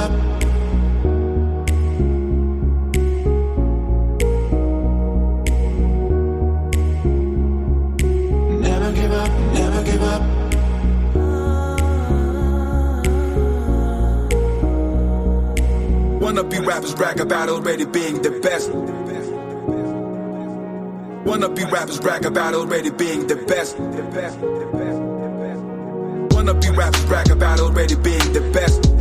up. Never give up, never give up. Wannabe rappers brag about already being the best. Wannabe rappers brag about already being the best. Wannabe rappers brag about already being the best.